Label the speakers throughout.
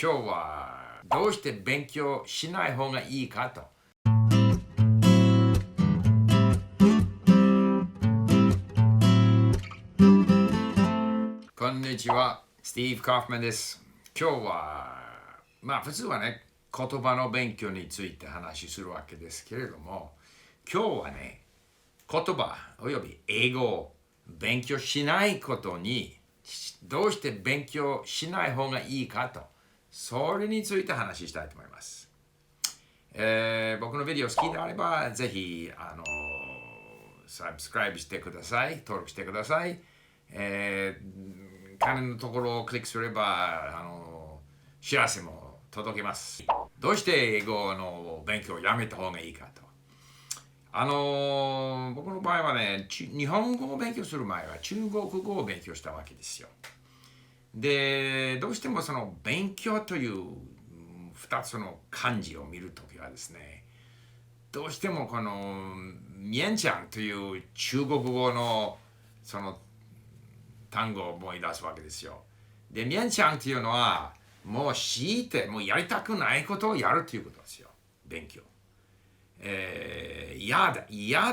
Speaker 1: 今日はどうして勉強しない方がいいかと。こんにちは、スティーブ・カーフマンです。今日は、普通はね、言葉の勉強について話するわけですけれども、今日はね、言葉および英語を勉強しないことにどうして勉強しない方がいいかと、それについて話したいと思います。僕のビデオ好きであれば、ぜひ、サブスクライブしてください。登録してください。関連のところをクリックすれば、知らせも届けます。どうして英語の勉強をやめた方がいいかと。僕の場合はね、日本語を勉強する前は中国語を勉強したわけですよ。で、どうしてもその勉強という2つの漢字を見るときはですね、どうしてもこのミエンチャンという中国語のその単語を思い出すわけですよ。で、ミエンチャンというのはもう強いてもうやりたくないことをやるということですよ。勉強。嫌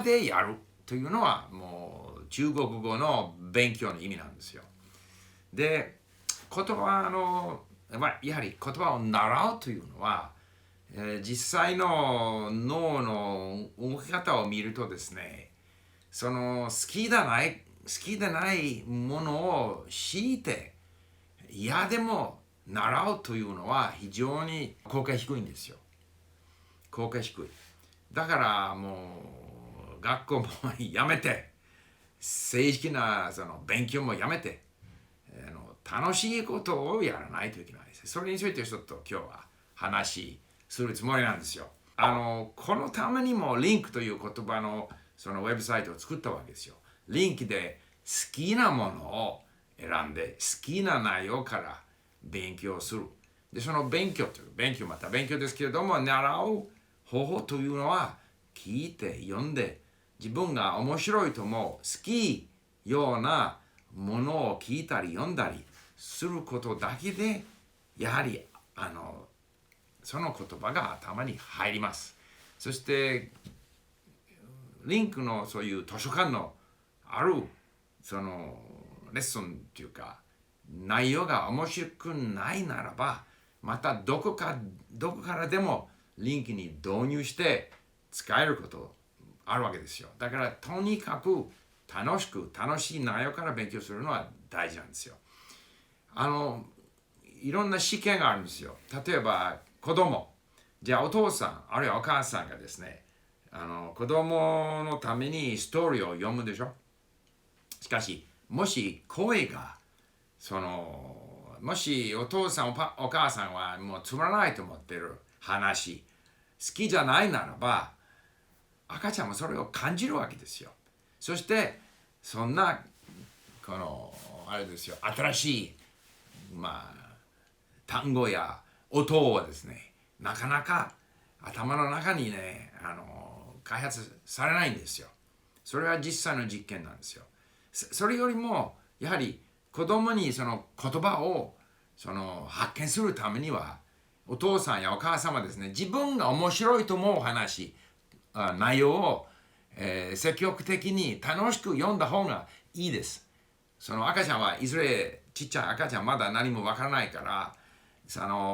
Speaker 1: でやるというのはもう中国語の勉強の意味なんですよ。で、言葉やはり言葉を習うというのは、実際の脳の動き方を見るとですね、その好きでないものを強いて嫌でも習うというのは非常に効果低いんですよ。効果低い。だからもう学校もやめて、正式なその勉強もやめて、楽しいことをやらないといけないです。それについてちょっと今日は話するつもりなんですよ。このためにもリンクという言葉のそのウェブサイトを作ったわけですよ。リンクで好きなものを選んで好きな内容から勉強する。で、その勉強また勉強ですけれども、習う方法というのは聞いて読んで自分が面白いと思う好きようなものを聞いたり読んだりすることだけでやはりその言葉が頭に入ります。そしてリンクのそういう図書館のあるそのレッスンというか内容が面白くないならばまたどこからでもリンクに導入して使えることあるわけですよ。だからとにかく楽しい内容から勉強するのは大事なんですよ。いろんな試験があるんですよ。例えば子供、じゃあお父さんあるいはお母さんがですね、子供のためにストーリーを読むでしょ。しかしもし声がもしお父さんお母さんはもうつまらないと思ってる話好きじゃないならば赤ちゃんもそれを感じるわけですよ。そしてそんなあれですよ、新しい単語や音をですねなかなか頭の中にね開発されないんですよ。それは実際の実験なんですよ。それよりもやはり子供にその言葉を発見するためにはお父さんやお母さんはですね自分が面白いと思う内容を、積極的に楽しく読んだ方がいいです。その赤ちゃんはいずれちっちゃい赤ちゃんまだ何もわからないから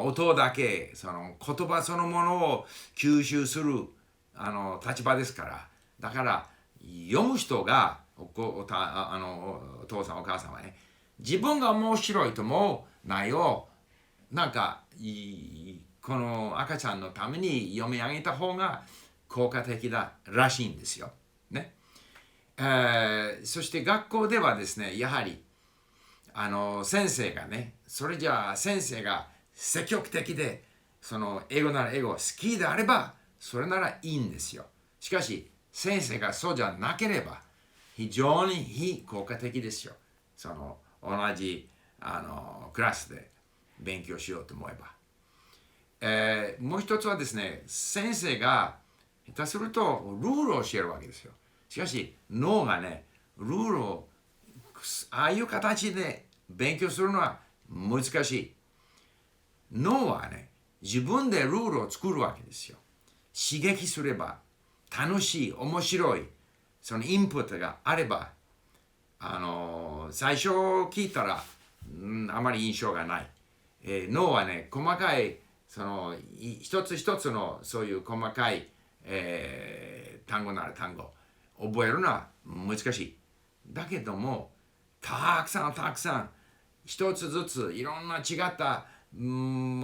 Speaker 1: 音だけ言葉そのものを吸収する立場ですから、だから読む人がお父さんお母さんはね自分が面白いと思う内容をこの赤ちゃんのために読み上げた方が効果的だらしいんですよ。ね。そして学校ではですねやはり先生がねそれじゃあ先生が積極的で英語なら英語が好きであればそれならいいんですよ。しかし先生がそうじゃなければ非常に非効果的ですよ。同じクラスで勉強しようと思えば。もう一つはですね先生が下手するとルールを教えるわけですよ。しかし脳がねルールをああいう形で勉強するのは難しい。脳はね、自分でルールを作るわけですよ。刺激すれば、楽しい、面白い、そのインプットがあれば、最初聞いたら、あまり印象がない。脳はね、細かい、一つ一つのそういう細かい、単語なら単語、覚えるのは難しい。だけども、たくさん、一つずついろんな違った文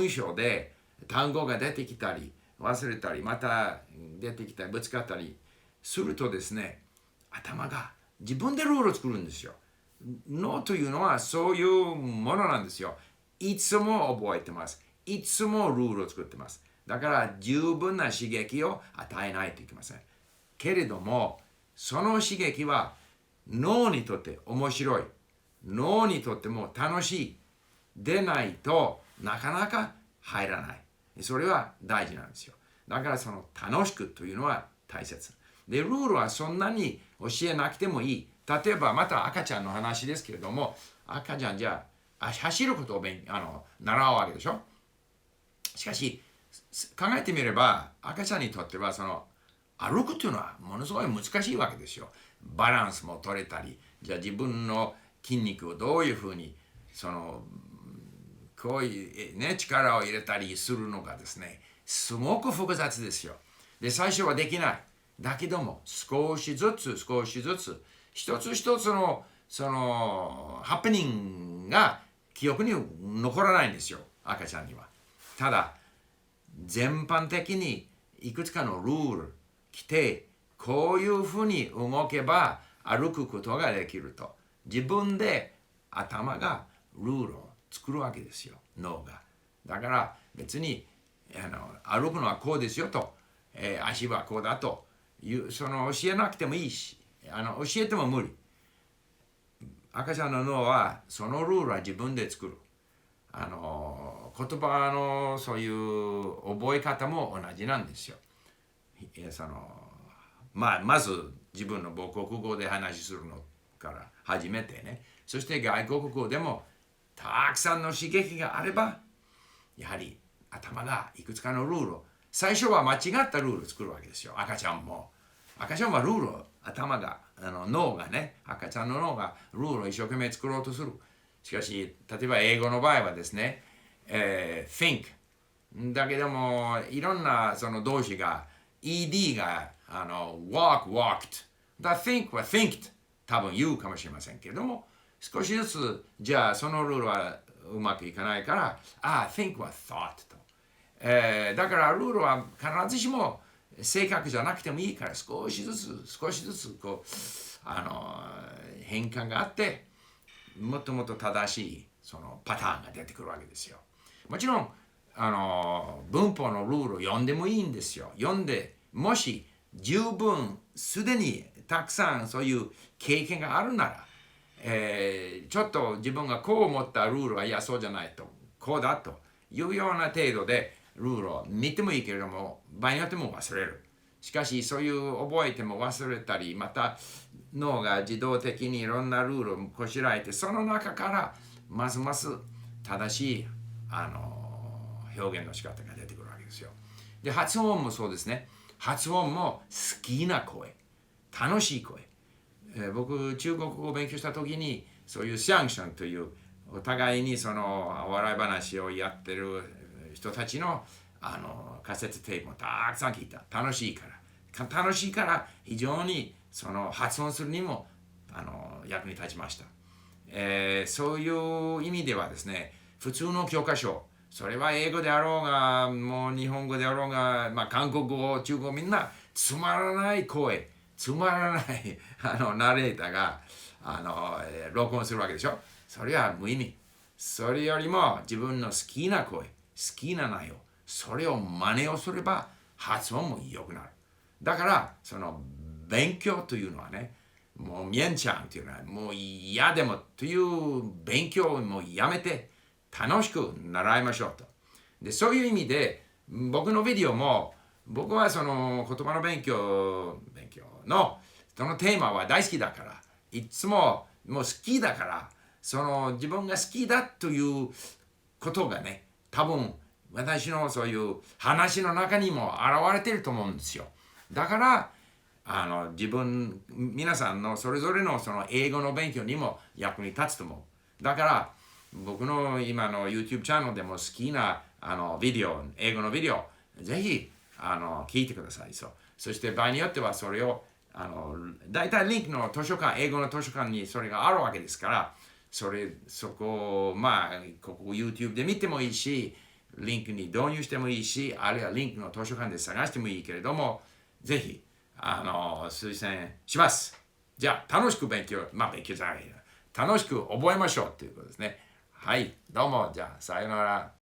Speaker 1: 章で単語が出てきたり、忘れたり、また出てきたり、ぶつかったりするとですね、頭が自分でルールを作るんですよ。脳というのはそういうものなんですよ。いつも覚えてます。いつもルールを作ってます。だから十分な刺激を与えないといけません。けれども、その刺激は脳にとって面白い。脳にとっても楽しい。でないとなかなか入らない。それは大事なんですよ。だからその楽しくというのは大切。で、ルールはそんなに教えなくてもいい。例えばまた赤ちゃんの話ですけれども、赤ちゃんじゃあ走ることを習うわけでしょ。しかし考えてみれば赤ちゃんにとっては歩くというのはものすごい難しいわけですよ。バランスも取れたり、じゃあ自分の筋肉をどういうふうにこういうね力を入れたりするのがですね、すごく複雑ですよ。で、最初はできない。だけども少しずつ一つ一つのハプニングが記憶に残らないんですよ、赤ちゃんには。ただ全般的にいくつかのルール来て、こういうふうに動けば歩くことができると自分で頭がルールを作るわけですよ、脳が。だから別に歩くのはこうですよと、足はこうだという教えなくてもいいし、教えても無理。赤ちゃんの脳はそのルールは自分で作る。言葉のそういう覚え方も同じなんですよ。まず自分の母国語で話するのから始めてね、そして外国語でもたくさんの刺激があれば、やはり頭がいくつかのルールを、最初は間違ったルールを作るわけですよ。赤ちゃんはルールを、脳がね、赤ちゃんの脳がルールを一生懸命作ろうとする。しかし、例えば英語の場合はですね、think。だけども、いろんなその動詞が、ed がwalked。think は thinked。多分言うかもしれませんけれども、少しずつ、じゃあそのルールはうまくいかないから、think は thought と。だからルールは必ずしも正確じゃなくてもいいから、少しずつこう変換があって、もっともっと正しいそのパターンが出てくるわけですよ。もちろん文法のルールを読んでもいいんですよ。読んで、もし十分すでにたくさんそういう経験があるなら、ちょっと自分がこう思ったルールは、いやそうじゃないと、こうだというような程度でルールを見てもいいけれども、場合によっても忘れる。しかしそういう覚えても忘れたり、また脳が自動的にいろんなルールをこしらえて、その中からますます正しい表現の仕方が出てくるわけですよ。で、発音もそうですね。発音も好きな声、楽しい声。僕中国語を勉強した時に、そういうシャンシャンというお互いに笑い話をやってる人たちのカセットテープもたくさん聞いた。楽しいから非常に発音するにも役に立ちました。そういう意味ではですね、普通の教科書、それは英語であろうが、もう日本語であろうが、韓国語、中国語、みんなつまらない声、つまらないナレーターが録音するわけでしょ。それは無意味。それよりも自分の好きな声、好きな内容、それを真似をすれば発音も良くなる。だから勉強というのはね、もうミェンチャンというのはもう嫌でもという勉強をもうやめて楽しく習いましょうと。で、そういう意味で僕のビデオも、僕は言葉の勉強のそのテーマは大好きだから、いつももう好きだから、自分が好きだということがね、多分私のそういう話の中にも現れていると思うんですよ。だから皆さんのそれぞれのその英語の勉強にも役に立つと思う。だから僕の今の YouTube チャンネルでも好きな英語のビデオ、ぜひ聞いてください。そして場合によってはそれを大体リンクの図書館、英語の図書館にそれがあるわけですから、そこをここ YouTube で見てもいいし、リンクに導入してもいいし、あるいはリンクの図書館で探してもいいけれども、ぜひ推薦します。じゃあ楽しく勉強じゃない、楽しく覚えましょうということですね。はい、どうも、じゃあさようなら。